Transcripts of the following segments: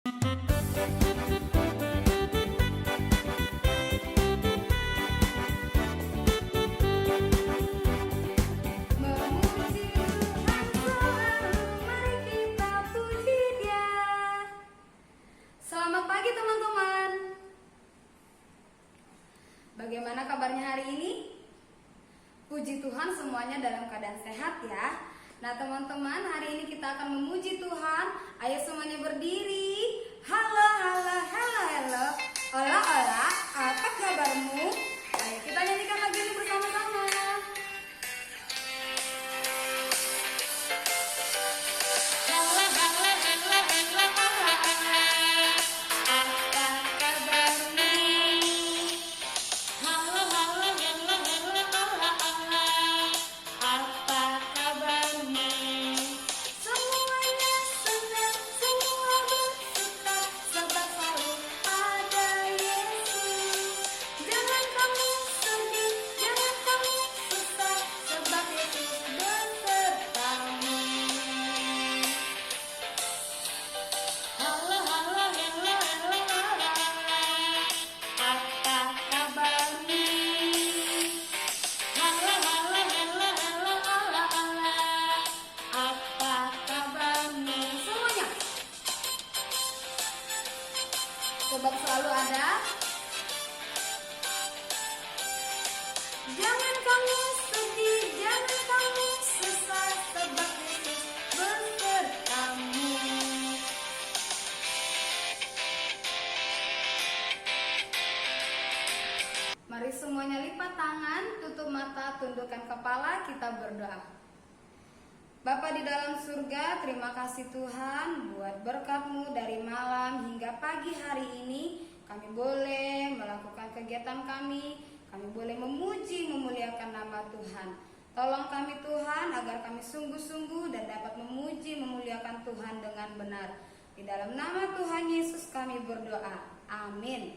Bagaimana kabarnya hari ini? Puji Tuhan semuanya dalam keadaan sehat ya. Nah teman-teman, hari ini kita akan memuji Tuhan. Ayo semuanya berdiri. Halo, halo, halo, halo. Hola, hola, apa kabarmu? Ayo kita nyanyikan lagu ini bersama-sama. Sebab selalu ada. Jangan kamu sedih, jangan kamu susah, sebab Yesus besertamu. Mari semuanya lipat tangan, tutup mata, tundukkan kepala, kita berdoa. Bapa di dalam surga, terima kasih Tuhan buat berkat-Mu dari malam hingga pagi hari ini. Kami boleh melakukan kegiatan kami boleh memuji, memuliakan nama Tuhan. Tolong kami Tuhan agar kami sungguh-sungguh dan dapat memuji, memuliakan Tuhan dengan benar. Di dalam nama Tuhan Yesus kami berdoa. Amin.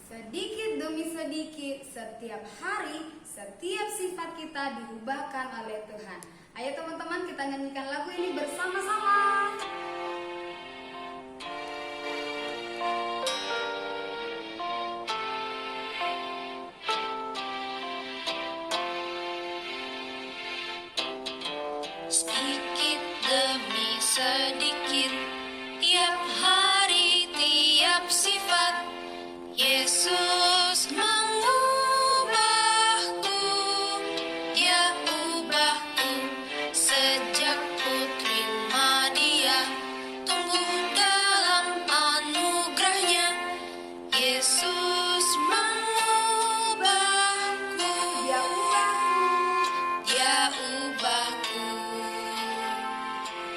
Sedikit demi sedikit, setiap hari, setiap sifat kita diubahkan oleh Tuhan. Ayo teman-teman, kita nyanyikan lagu ini bersama-sama. Sedikit demi sedikit, tiap hari, tiap sifat, Yesus mengubahku, Dia ubahku. Sejak ku terima Dia, tumbuh dalam anugerahnya, Yesus mengubahku, Dia ubahku.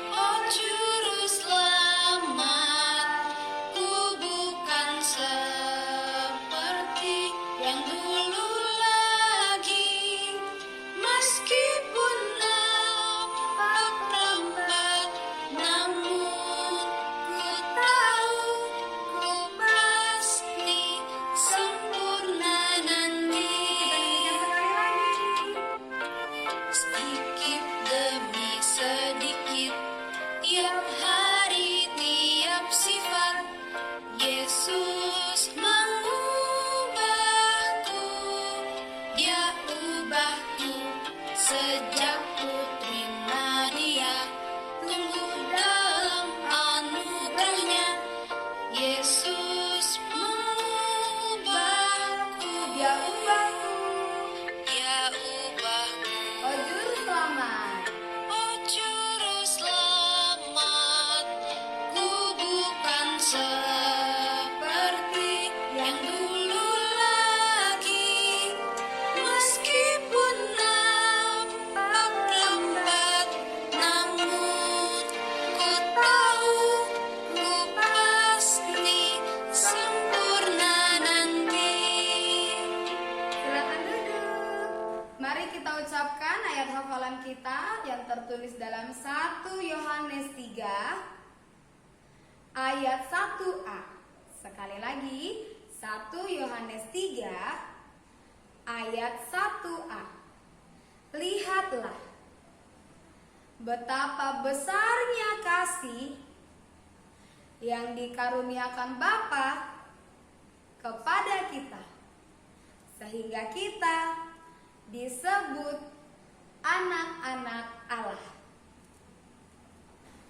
Oh juru selamat, ku bukan seperti yang dulu lagi, meskipun nampak lambat, namun ku tahu, ku pasti sempurna nanti. Sedikit demi sedikit, tiap hari, tiap sifat, Yesus mengubahku, Dia ubahku. Sejak ku terima Dia, tumbuh dalam anugerahnya, Yesus mengubahku, Dia ubahku. Dia ubahku. Oh juru selamat. Oh juru selamat, ku bukan seperti yang dulu lagi, meskipun nampak lambat, namun ku tahu, ku pasti sempurna nanti. Silakan duduk. Mari kita ucapkan ayat hafalan kita yang tertulis dalam 1 Yohanes 3 ayat 1a. Sekali lagi, 1 Yohanes 3 ayat 1a. Lihatlah betapa besarnya kasih yang dikaruniakan Bapa kepada kita, sehingga kita disebut anak-anak Allah.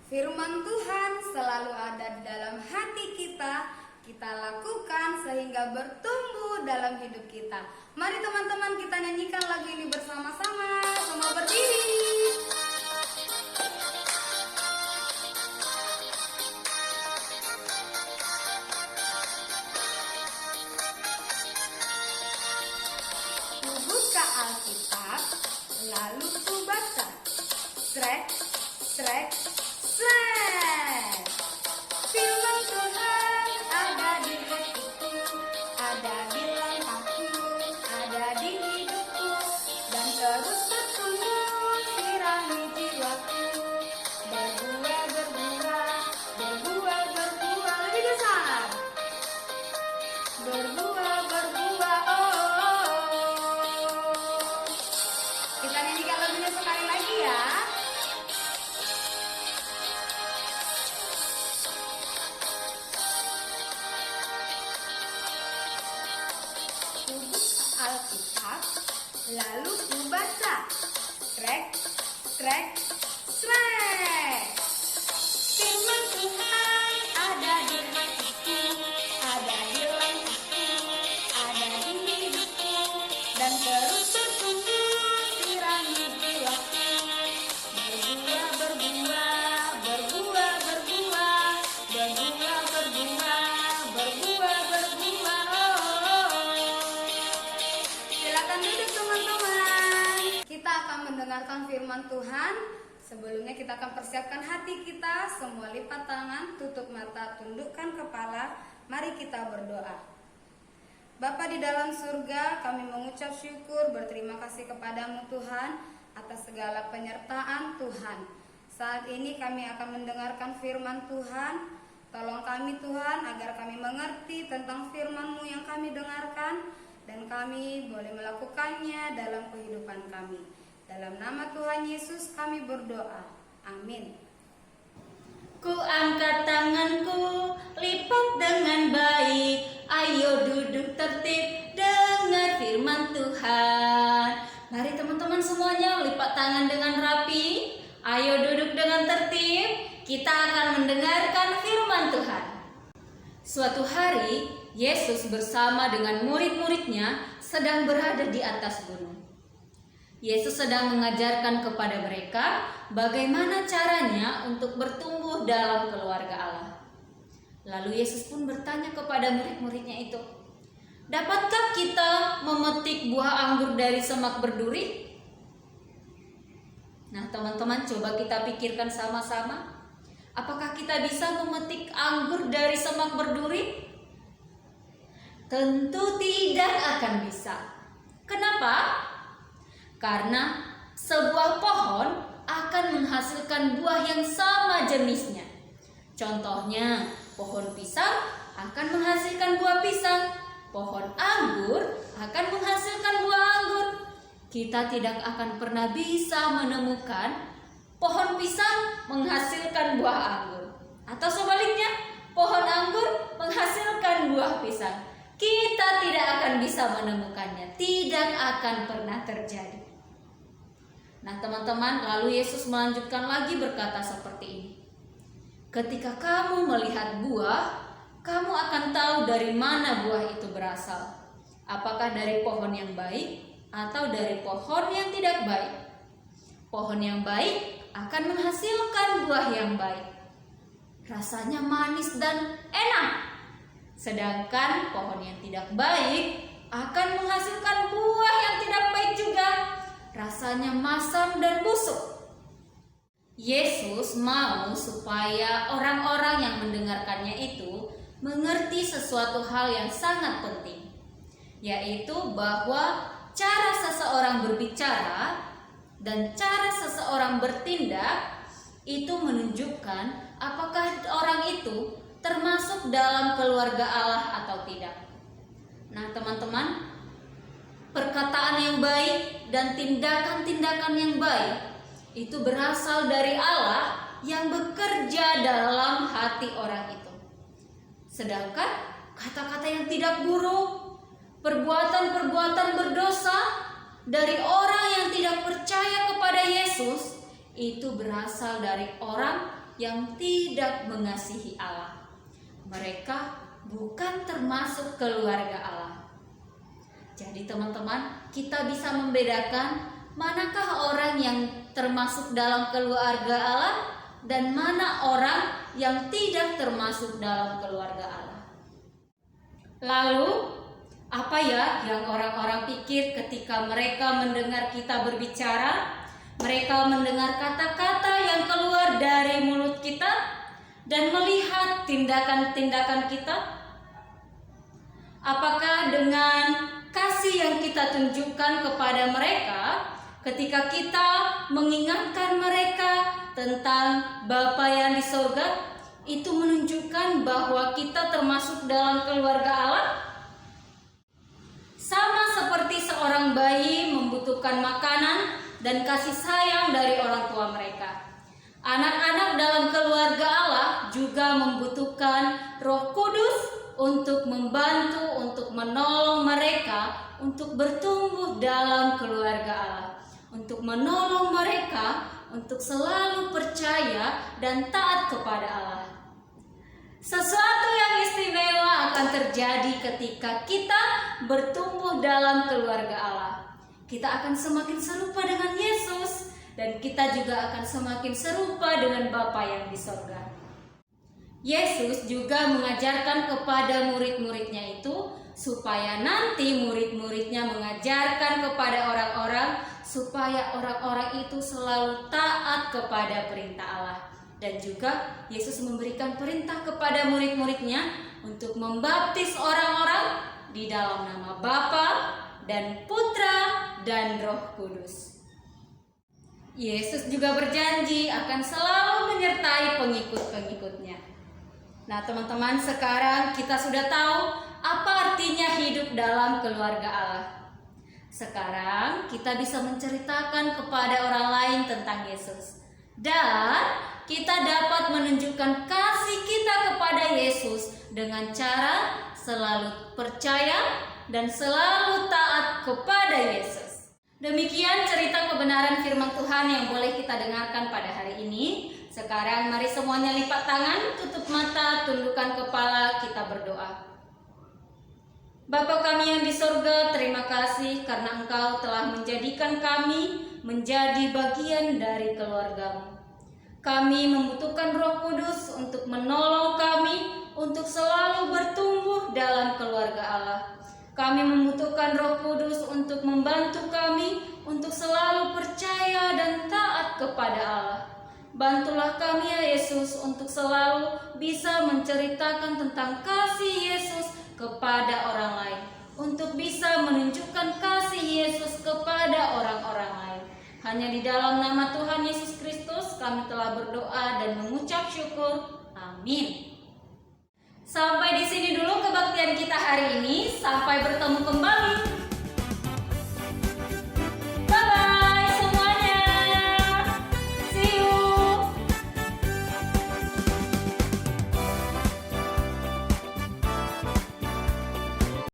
Firman Tuhan selalu ada di dalam hati kita lakukan sehingga bertumbuh dalam hidup kita. Mari teman-teman kita nyanyikan lagu ini bersama-sama. Semua berdiri. Ku buka Alkitab, lalu ku baca. Srek, srek, srek. Firman Tuhan ada di hatiku, ada di langkahku, ada di hidupku, dan terus bertumbuh sirami jiwaku. Berbuah, berbuah, berbuah, berbuah, lebih besar. Berbuah, berbuah, oh. Kita nyanyikan lagunya sekali lagi ya. Alkitab, lalu ku baca. Trek, trek, srek. Firman Tuhan ada di hatiku, ada di langkahku, ada di hidupku, dan terus bertumbuh sirami jiwaku. Berbuah, berbuah, berbuah, berbuah, berbuah, berbuah, berbuah, berbuah, oh. Silakan duduk teman-teman. Kita akan mendengarkan firman Tuhan. Sebelumnya kita akan persiapkan hati kita. Semua lipat tangan, tutup mata, tundukkan kepala. Mari kita berdoa. Bapa di dalam surga, kami mengucap syukur, berterima kasih kepadamu Tuhan atas segala penyertaan Tuhan. Saat ini kami akan mendengarkan firman Tuhan. Tolong kami Tuhan agar kami mengerti tentang firman-Mu yang kami dengarkan, dan kami boleh melakukannya dalam kehidupan kami. Dalam nama Tuhan Yesus kami berdoa. Amin. Ku angkat tanganku, lipat dengan baik. Ayo duduk tertib, dengar firman Tuhan. Mari teman-teman semuanya lipat tangan dengan rapi. Ayo duduk dengan tertib. Kita akan mendengarkan firman Tuhan. Suatu hari, Yesus bersama dengan murid-muridnya sedang berada di atas gunung. Yesus sedang mengajarkan kepada mereka bagaimana caranya untuk bertumbuh dalam keluarga Allah. Lalu Yesus pun bertanya kepada murid-muridnya itu, "Dapatkah kita memetik buah anggur dari semak berduri?" Nah, teman-teman, coba kita pikirkan sama-sama. Apakah kita bisa memetik anggur dari semak berduri? Tentu tidak akan bisa. Kenapa? Karena sebuah pohon akan menghasilkan buah yang sama jenisnya. Contohnya, pohon pisang akan menghasilkan buah pisang, pohon anggur akan menghasilkan buah anggur. Kita tidak akan pernah bisa menemukan pohon pisang menghasilkan buah anggur, atau sebaliknya, pohon anggur menghasilkan buah pisang. Kita tidak akan bisa menemukannya, tidak akan pernah terjadi. Nah teman-teman, lalu Yesus melanjutkan lagi berkata seperti ini. Ketika kamu melihat buah, kamu akan tahu dari mana buah itu berasal. Apakah dari pohon yang baik atau dari pohon yang tidak baik. Pohon yang baik akan menghasilkan buah yang baik. Rasanya manis dan enak. Sedangkan pohon yang tidak baik akan menghasilkan buah yang tidak baik juga. Rasanya masam dan busuk. Yesus mau supaya orang-orang yang mendengarkannya itu mengerti sesuatu hal yang sangat penting, yaitu bahwa cara seseorang berbicara dan cara seseorang bertindak itu menunjukkan apakah orang itu termasuk dalam keluarga Allah atau tidak. Nah teman-teman, perkataan yang baik dan tindakan-tindakan yang baik itu berasal dari Allah yang bekerja dalam hati orang itu. Sedangkan kata-kata yang tidak buruk, perbuatan-perbuatan berdosa dari orang yang tidak percaya kepada Yesus itu berasal dari orang yang tidak mengasihi Allah. Mereka bukan termasuk keluarga Allah. Jadi teman-teman, kita bisa membedakan manakah orang yang termasuk dalam keluarga Allah dan mana orang yang tidak termasuk dalam keluarga Allah. Lalu, apa ya yang orang-orang pikir ketika mereka mendengar kita berbicara? Mereka mendengar kata-kata yang keluar dari mulut kita dan melihat tindakan-tindakan kita. Apakah dengan kasih yang kita tunjukkan kepada mereka ketika kita mengingatkan mereka tentang Bapa yang di surga, itu menunjukkan bahwa kita termasuk dalam keluarga Allah? Sama seperti seorang bayi membutuhkan makanan dan kasih sayang dari orang tua mereka. Anak-anak dalam keluarga Allah juga membutuhkan Roh Kudus untuk membantu, untuk menolong mereka untuk bertumbuh dalam keluarga Allah, untuk menolong mereka untuk selalu percaya dan taat kepada Allah. Sesuatu yang istimewa akan terjadi ketika kita bertumbuh dalam keluarga Allah. Kita akan semakin serupa dengan Yesus dan kita juga akan semakin serupa dengan Bapa yang di surga. Yesus juga mengajarkan kepada murid-muridnya itu supaya nanti murid-muridnya mengajarkan kepada orang-orang supaya orang-orang itu selalu taat kepada perintah Allah. Dan juga Yesus memberikan perintah kepada murid-muridnya untuk membaptis orang-orang di dalam nama Bapa dan Putra dan Roh Kudus. Yesus juga berjanji akan selalu menyertai pengikut-pengikutnya. Nah teman-teman, sekarang kita sudah tahu apa artinya hidup dalam keluarga Allah. Sekarang kita bisa menceritakan kepada orang lain tentang Yesus. Dan kita dapat menunjukkan kasih kita kepada Yesus dengan cara selalu percaya dan selalu taat kepada Yesus. Demikian cerita kebenaran firman Tuhan yang boleh kita dengarkan pada hari ini. Sekarang mari semuanya lipat tangan, tutup mata, tundukkan kepala, kita berdoa. Bapa kami yang di surga, terima kasih karena Engkau telah menjadikan kami menjadi bagian dari keluarga-Mu. Kami membutuhkan Roh Kudus untuk menolong kami untuk selalu bertumbuh dalam keluarga Allah. Kami membutuhkan Roh Kudus untuk membantu kami untuk selalu percaya dan taat kepada Allah. Bantulah kami ya Yesus untuk selalu bisa menceritakan tentang kasih Yesus kepada orang lain, untuk bisa menunjukkan kasih Yesus kepada orang-orang lain. Hanya di dalam nama Tuhan Yesus Kristus kami telah berdoa dan mengucap syukur. Amin. Sampai di sini dulu kebaktian kita hari ini. Sampai bertemu kembali.